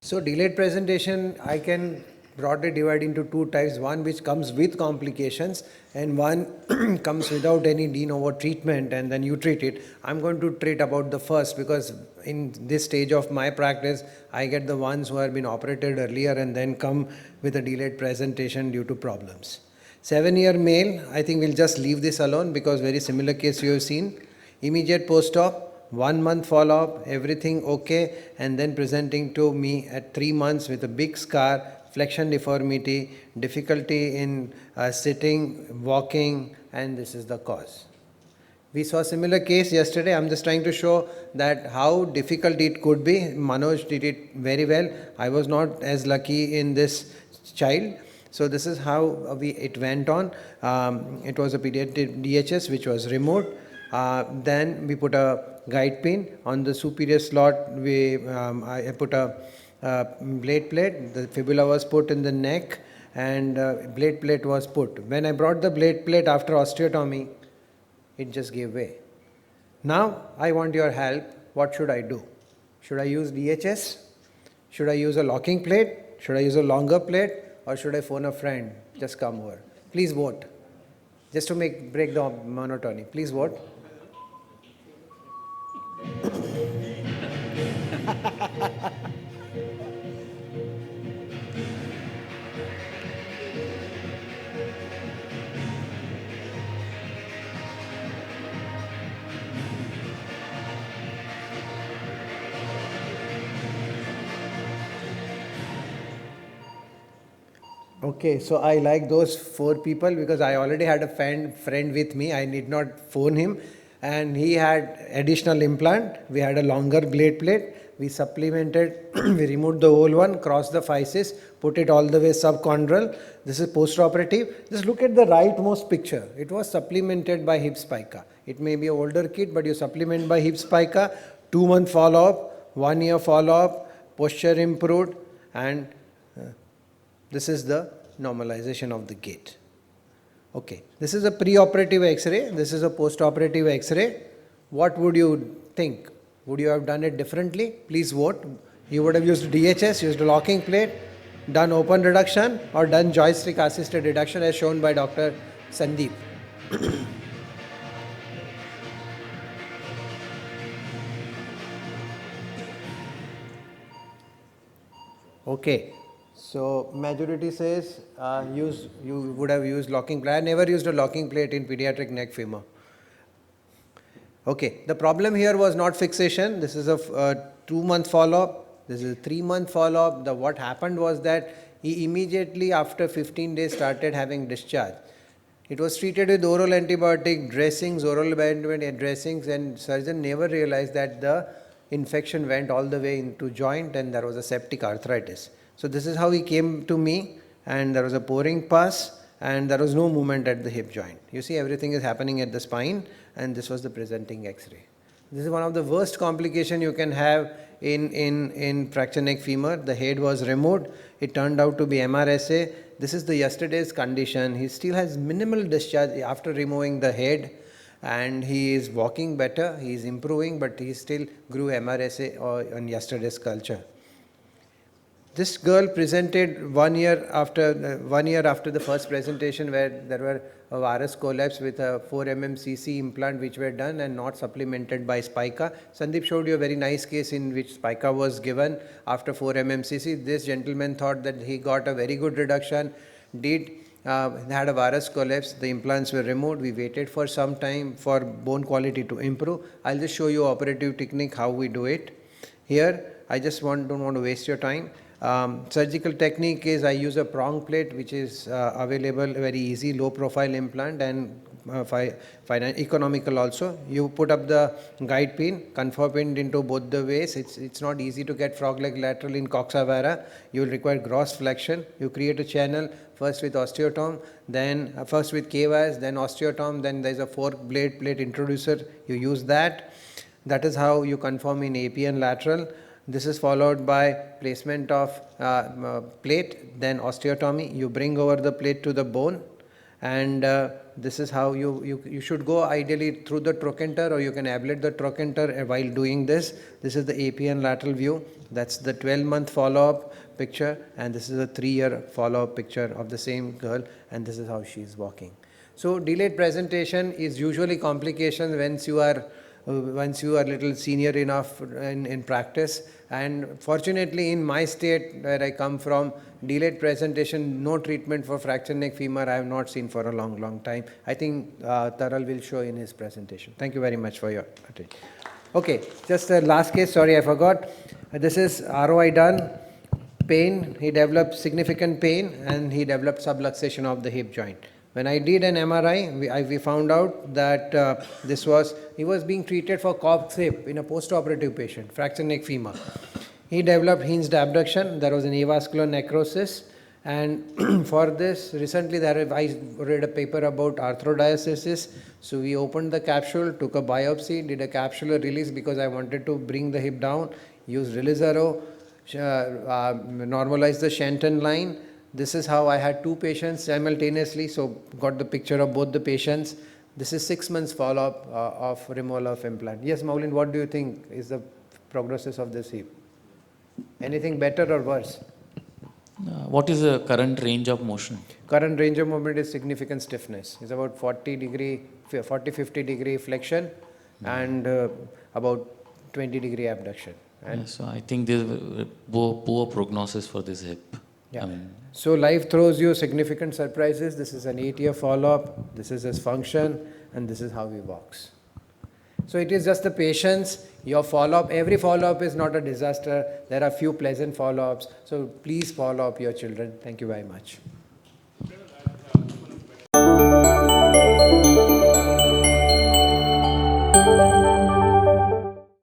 So delayed presentation, I can broadly divide into two types. One which comes with complications and one comes without any de novo treatment and then you treat it. I'm going to treat about the first because in this stage of my practice, I get the ones who have been operated earlier and then come with a delayed presentation due to problems. 7-year male, I think we'll just leave this alone because very similar case you have seen. Immediate post-op, 1 month follow-up, everything okay, and then presenting to me at 3 months with a big scar, flexion deformity, difficulty in sitting, walking, and this is the cause. We saw a similar case yesterday. I'm just trying to show that how difficult it could be. Manoj did it very well. I was not as lucky in this child. So this is how it went on. It was a pediatric DHS which was removed. Then we put a guide pin on the superior slot. I put a blade plate. The fibula was put in the neck and blade plate was put. When I brought the blade plate after osteotomy, it just gave way. Now I want your help. What should I do? Should I use DHS? Should I use a locking plate? Should I use a longer plate? Or should I phone a friend? Just come over. Please vote. Just to break the monotony. Please vote. Okay, so I like those 4 people because I already had a friend with me. I need not phone him. And he had additional implant. We had a longer blade plate. We supplemented, we removed the old one, crossed the physis, put it all the way subchondral. This is post-operative. Just look at the rightmost picture. It was supplemented by hip spica. It may be an older kid, but you supplement by hip spica, 2-month follow-up, 1 year follow-up, posture improved, and this is the normalization of the gait. Okay, this is a pre-operative X-ray. This is a post-operative X-ray. What would you think? Would you have done it differently? Please vote. You would have used DHS, used a locking plate, done open reduction, or done joystick assisted reduction as shown by Dr. Sandeep. Okay. So majority says you would have used locking plate. I never used a locking plate in pediatric neck femur. Okay, the problem here was not fixation. This is a 2-month follow-up. This is a 3-month follow-up. What happened was that he immediately after 15 days started having discharge. It was treated with oral antibiotic dressings, oral antibiotic dressings, and surgeon never realized that the infection went all the way into joint and there was a septic arthritis. So this is how he came to me, and there was a pouring pus and there was no movement at the hip joint. You see, everything is happening at the spine, and this was the presenting X-ray. This is one of the worst complications you can have in fracture neck femur. The head was removed. It turned out to be MRSA. This is the yesterday's condition. He still has minimal discharge after removing the head, and he is walking better. He is improving, but he still grew MRSA on yesterday's culture. This girl presented 1 year after the first presentation, where there were a varus collapse with a 4 mmCC implant which were done and not supplemented by spica. Sandeep showed you a very nice case in which spica was given after 4 mmCC. This gentleman thought that he got a very good reduction, had a varus collapse, the implants were removed. We waited for some time for bone quality to improve. I'll just show you operative technique, how we do it. Here, I just don't want to waste your time. Surgical technique is I use a prong plate which is available, very easy, low profile implant, and economical also. You put up the guide pin, conform pin into both the ways. It's not easy to get frog leg lateral in coxa vara. You will require gross flexion. You create a channel first with osteotome, then first with KVAS, then osteotome, then there's a 4-blade plate introducer. You use that. That is how you conform in AP and lateral. This is followed by placement of plate, then osteotomy. You bring over the plate to the bone, And this is how you should go ideally through the trochanter, or you can ablate the trochanter while doing this. This is the APN lateral view. That's the 12-month follow-up picture, and this is a 3-year follow-up picture of the same girl, and this is how she is walking. So delayed presentation is usually complications once you are little senior enough in practice. And fortunately, in my state where I come from, delayed presentation, no treatment for fractured neck femur I have not seen for a long time. I think Taral will show in his presentation. Thank you very much for your attention. Okay, just the last case, sorry I forgot. This is ROI done. Pain, he developed significant pain, and he developed subluxation of the hip joint. When I did an MRI, we found out that he was being treated for Cobb's hip in a post-operative patient, fractured neck femur. He developed hinged abduction, there was an avascular necrosis, and for this, recently I read a paper about arthrodiastasis. So we opened the capsule, took a biopsy, did a capsular release because I wanted to bring the hip down, used Rilizaro, normalized the Shenton line. This is how I had 2 patients simultaneously, so got the picture of both the patients. This is 6 months follow-up of removal of implant. Yes, Maulin, what do you think is the prognosis of this hip? Anything better or worse? What is the current range of motion? Current range of movement is significant stiffness. It's about 40-50 degree flexion and about 20 degree abduction. And so I think there's poor prognosis for this hip. Yeah. So life throws you significant surprises. This is an 8-year follow-up. This is his function, and this is how he walks. So it is just the patience, your follow-up. Every follow-up is not a disaster. There are few pleasant follow-ups. So please follow up your children. Thank you very much.